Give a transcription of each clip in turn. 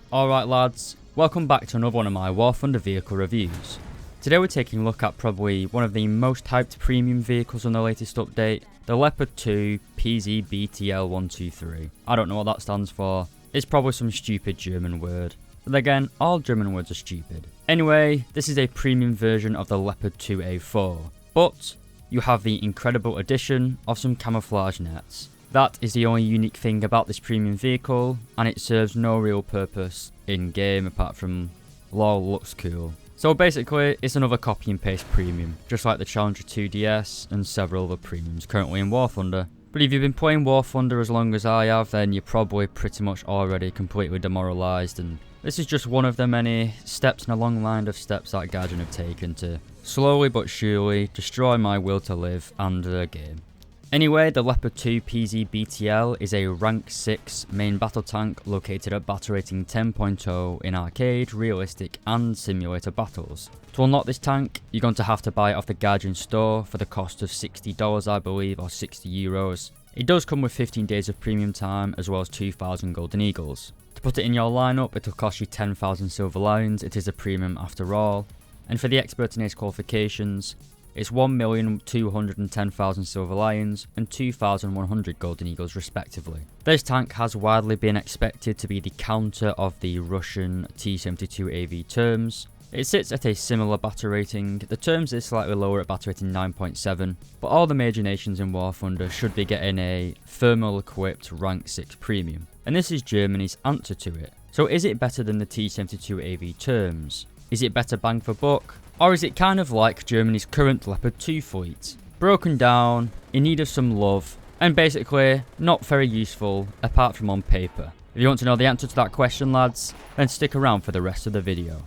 Alright lads, welcome back to another one of my War Thunder vehicle reviews. Today we're taking a look at probably one of the most hyped premium vehicles on the latest update, the Leopard 2 PZBTL123. I don't know what that stands for, it's probably some stupid German word. But again, all German words are stupid. Anyway, this is a premium version of the Leopard 2A4, but you have the incredible addition of some camouflage nets. That is the only unique thing about this premium vehicle, and it serves no real purpose in game apart from lol, looks cool. So basically, it's another copy and paste premium, just like the Challenger 2DS and several other premiums currently in War Thunder. But if you've been playing War Thunder as long as I have, then you're probably pretty much already completely demoralised, and this is just one of the many steps in a long line of steps that Gaijin have taken to slowly but surely destroy my will to live and the game. Anyway, the Leopard 2 PZBTL is a rank 6 main battle tank located at battle rating 10.0 in arcade, realistic and simulator battles. To unlock this tank, you're going to have to buy it off the Gaijin store for the cost of $60 I believe, or €60. It does come with 15 days of premium time as well as 2,000 golden eagles. To put it in your lineup, it'll cost you 10,000 silver lions, it is a premium after all. And for the expert in ace qualifications, it's 1,210,000 silver lions and 2,100 golden eagles respectively. This tank has widely been expected to be the counter of the Russian T-72AV Turms. It sits at a similar battle rating, the Turms is slightly lower at battle rating 9.7, but all the major nations in War Thunder should be getting a thermal equipped rank 6 premium. And this is Germany's answer to it. So is it better than the T-72AV Turms? Is it better bang for buck? Or is it kind of like Germany's current Leopard 2 fleet? Broken down, in need of some love, and basically not very useful apart from on paper. If you want to know the answer to that question lads, then stick around for the rest of the video.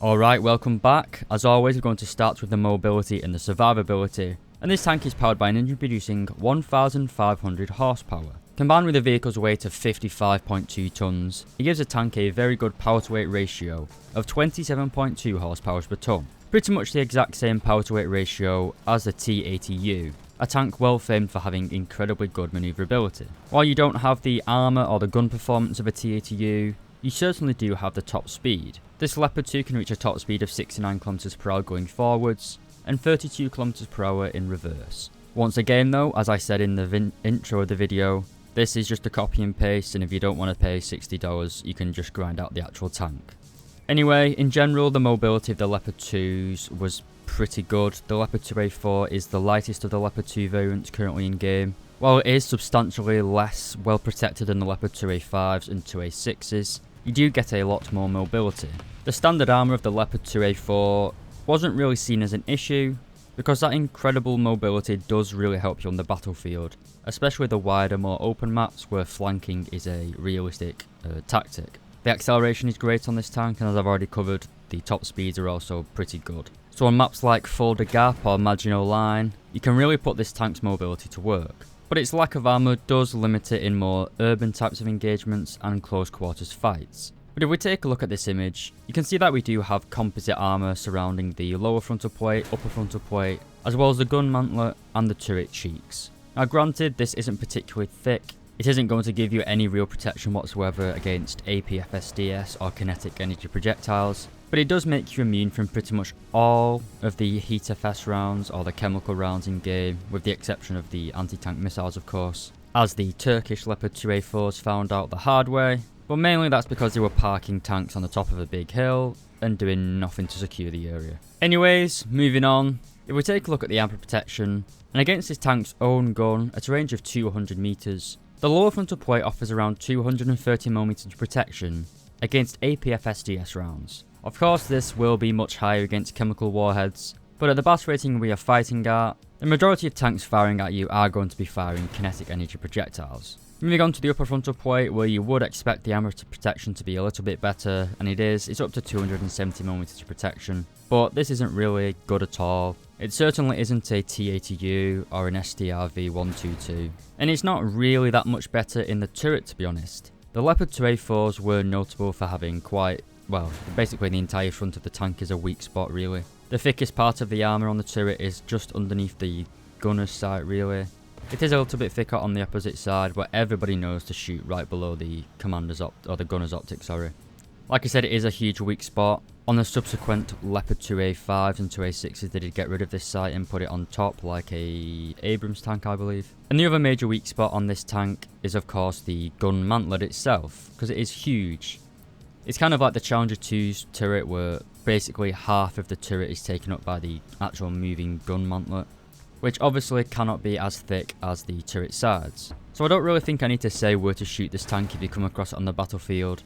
Alright, welcome back. As always, we're going to start with the mobility and the survivability. And this tank is powered by an engine producing 1,500 horsepower. Combined with the vehicle's weight of 55.2 tons, it gives the tank a very good power to weight ratio of 27.2 horsepower per ton. Pretty much the exact same power to weight ratio as the T-80U, a tank well famed for having incredibly good manoeuvrability. While you don't have the armour or the gun performance of a T-80U, you certainly do have the top speed. This Leopard 2 can reach a top speed of 69 km/h going forwards and 32 km/h in reverse. Once again though, as I said in the intro of the video, this is just a copy and paste, and if you don't want to pay $60 you can just grind out the actual tank. Anyway, in general the mobility of the Leopard 2s was pretty good. The Leopard 2A4 is the lightest of the Leopard 2 variants currently in game. While it is substantially less well protected than the Leopard 2A5s and 2A6s, you do get a lot more mobility. The standard armour of the Leopard 2A4 wasn't really seen as an issue, because that incredible mobility does really help you on the battlefield, especially the wider, more open maps where flanking is a realistic tactic. The acceleration is great on this tank, and as I've already covered, the top speeds are also pretty good. So on maps like Fulda Gap or Maginot Line, you can really put this tank's mobility to work. But its lack of armour does limit it in more urban types of engagements and close quarters fights. But if we take a look at this image, you can see that we do have composite armour surrounding the lower frontal plate, upper frontal plate, as well as the gun mantlet and the turret cheeks. Now granted, this isn't particularly thick, it isn't going to give you any real protection whatsoever against APFSDS or kinetic energy projectiles, but it does make you immune from pretty much all of the heat FS rounds or the chemical rounds in game, with the exception of the anti-tank missiles of course, as the Turkish Leopard 2A4s found out the hard way, but mainly that's because they were parking tanks on the top of a big hill and doing nothing to secure the area. Anyways, moving on, if we take a look at the amper protection, and against this tank's own gun at a range of 200 meters, the lower frontal plate offers around 230mm protection against APFSDS rounds. Of course this will be much higher against chemical warheads, but at the battle rating we are fighting at, the majority of tanks firing at you are going to be firing kinetic energy projectiles. Moving on to the upper frontal plate, where you would expect the armor protection to be a little bit better, and it is. It's up to 270mm of protection, but this isn't really good at all. It certainly isn't a T-80U or an STRV-122, and it's not really that much better in the turret, to be honest. The Leopard 2A4s were notable for having quite, well, basically the entire front of the tank is a weak spot really. The thickest part of the armor on the turret is just underneath the gunner's sight really. It is a little bit thicker on the opposite side, where everybody knows to shoot right below the commander's or the gunner's optic, sorry. Like I said, it is a huge weak spot. On the subsequent Leopard 2A5s and 2A6s, they did get rid of this sight and put it on top like a Abrams tank, I believe. And the other major weak spot on this tank is of course the gun mantlet itself, because it is huge. It's kind of like the Challenger 2's turret, where basically half of the turret is taken up by the actual moving gun mantlet, which obviously cannot be as thick as the turret sides. So I don't really think I need to say where to shoot this tank if you come across it on the battlefield.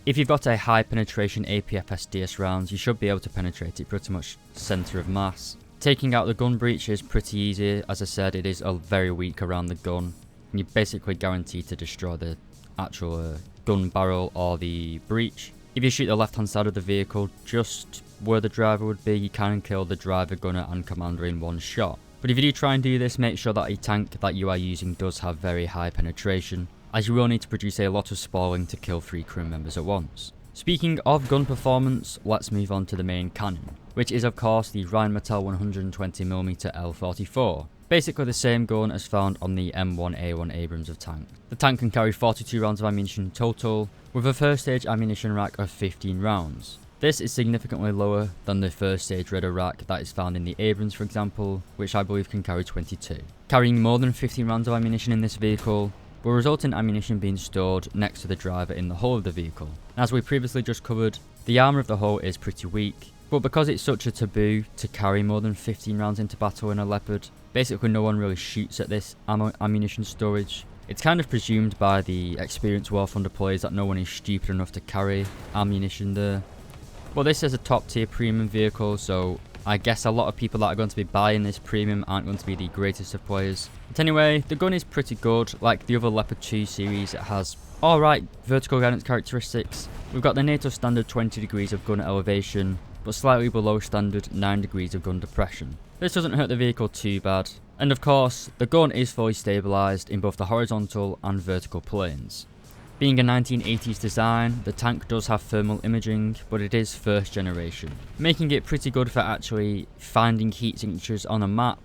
If you've got a high penetration APF SDS rounds, you should be able to penetrate it pretty much centre of mass. Taking out the gun breech is pretty easy. As I said, it is very weak around the gun, and you're basically guaranteed to destroy the actual gun barrel or the breech. If you shoot the left hand side of the vehicle, just where the driver would be, you can kill the driver, gunner and commander in one shot. But if you do try and do this, make sure that a tank that you are using does have very high penetration, as you will need to produce a lot of spalling to kill 3 crew members at once. Speaking of gun performance, let's move on to the main cannon, which is of course the Rheinmetall 120mm L44. Basically the same gun as found on the M1A1 Abrams of tank. The tank can carry 42 rounds of ammunition total, with a first stage ammunition rack of 15 rounds. This is significantly lower than the first stage Redder rack that is found in the Abrams, for example, which I believe can carry 22. Carrying more than 15 rounds of ammunition in this vehicle will result in ammunition being stored next to the driver in the hull of the vehicle. As we previously just covered, the armour of the hull is pretty weak, but because it's such a taboo to carry more than 15 rounds into battle in a Leopard, basically no one really shoots at this ammunition storage. It's kind of presumed by the experienced War Thunder players that no one is stupid enough to carry ammunition there. Well, this is a top tier premium vehicle, so I guess a lot of people that are going to be buying this premium aren't going to be the greatest of players. But anyway, the gun is pretty good. Like the other Leopard 2 series, it has alright vertical guidance characteristics. We've got the NATO standard 20 degrees of gun elevation, but slightly below standard 9 degrees of gun depression. This doesn't hurt the vehicle too bad. And of course, the gun is fully stabilised in both the horizontal and vertical planes. Being a 1980s design, the tank does have thermal imaging, but it is first generation, making it pretty good for actually finding heat signatures on a map,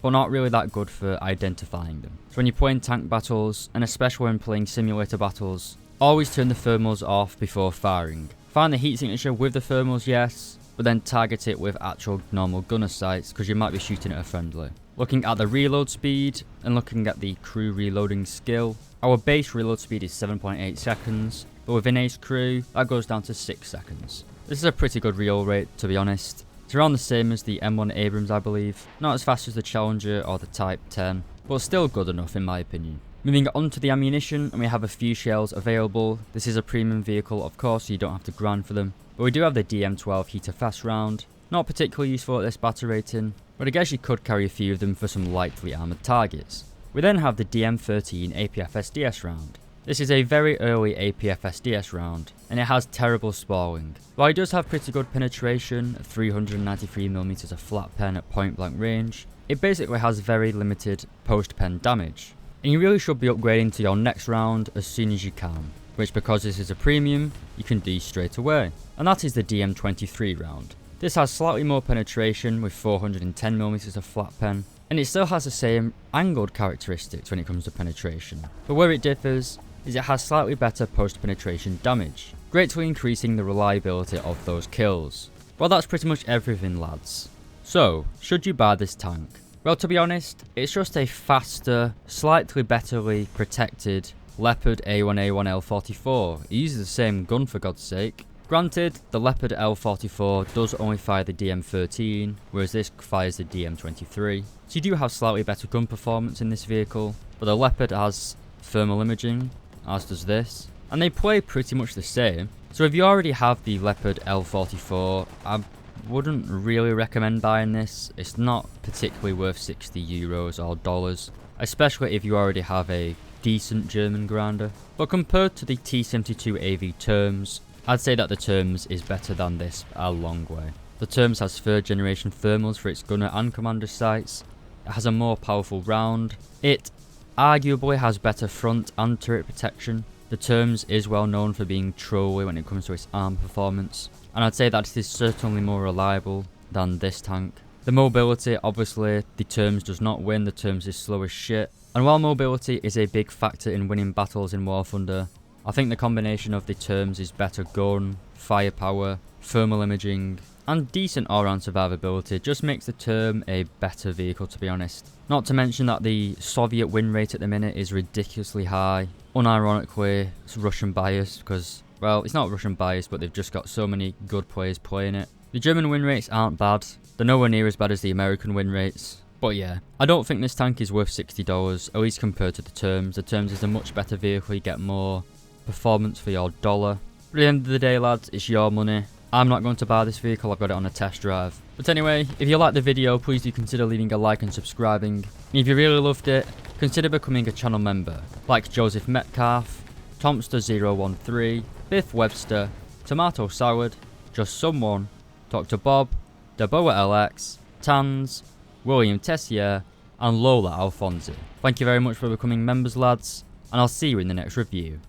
but not really that good for identifying them. So when you're playing tank battles, and especially when playing simulator battles, always turn the thermals off before firing. Find the heat signature with the thermals, yes, but then target it with actual normal gunner sights, because you might be shooting at a friendly. Looking at the reload speed, and looking at the crew reloading skill, our base reload speed is 7.8 seconds, but within Ace Crew, that goes down to 6 seconds. This is a pretty good reload rate, to be honest. It's around the same as the M1 Abrams, I believe. Not as fast as the Challenger or the Type 10, but still good enough in my opinion. Moving on to the ammunition, and we have a few shells available. This is a premium vehicle, of course, so you don't have to grind for them. But we do have the DM12 heater fast round. Not particularly useful at this battle rating, but I guess you could carry a few of them for some lightly armoured targets. We then have the DM13 APF SDS round. This is a very early APF SDS round, and it has terrible spalling. While it does have pretty good penetration, 393mm of flat pen at point blank range, it basically has very limited post pen damage. And you really should be upgrading to your next round as soon as you can, which because this is a premium, you can do straight away. And that is the DM23 round. This has slightly more penetration with 410mm of flat pen, and it still has the same angled characteristics when it comes to penetration. But where it differs is it has slightly better post-penetration damage, greatly increasing the reliability of those kills. Well, that's pretty much everything, lads. So, should you buy this tank? Well, to be honest, it's just a faster, slightly betterly protected Leopard A1A1 L44. It uses the same gun, for God's sake. Granted, the Leopard L44 does only fire the DM13, whereas this fires the DM23. So you do have slightly better gun performance in this vehicle, but the Leopard has thermal imaging, as does this, and they play pretty much the same. So if you already have the Leopard L44, I wouldn't really recommend buying this. It's not particularly worth €60 or dollars, especially if you already have a decent German grinder. But compared to the T-72AV Turms, I'd say that the Turms is better than this a long way. The Turms has 3rd generation thermals for its gunner and commander sights. It has a more powerful round. It arguably has better front and turret protection. The Turms is well known for being trolly when it comes to its arm performance, and I'd say that it is certainly more reliable than this tank. The mobility, obviously, the Turms does not win. The Turms is slow as shit. And while mobility is a big factor in winning battles in War Thunder, I think the combination of the Turms is better gun, firepower, thermal imaging, and decent all-round survivability just makes the Turm a better vehicle, to be honest. Not to mention that the Soviet win rate at the minute is ridiculously high. Unironically, it's Russian biased because, well, it's not Russian biased, but they've just got so many good players playing it. The German win rates aren't bad. They're nowhere near as bad as the American win rates. But yeah, I don't think this tank is worth $60, at least compared to the Turms. The Turms is a much better vehicle, you get more performance for your dollar. But at the end of the day, lads, it's your money. I'm not going to buy this vehicle, I've got it on a test drive. But anyway, if you liked the video, please do consider leaving a like and subscribing. And if you really loved it, consider becoming a channel member, like Joseph Metcalf, Tomster013, Biff Webster, Tomato Salad, Just Someone, Dr. Bob, Deboa LX, Tans, William Tessier, and Lola Alfonsi. Thank you very much for becoming members, lads, and I'll see you in the next review.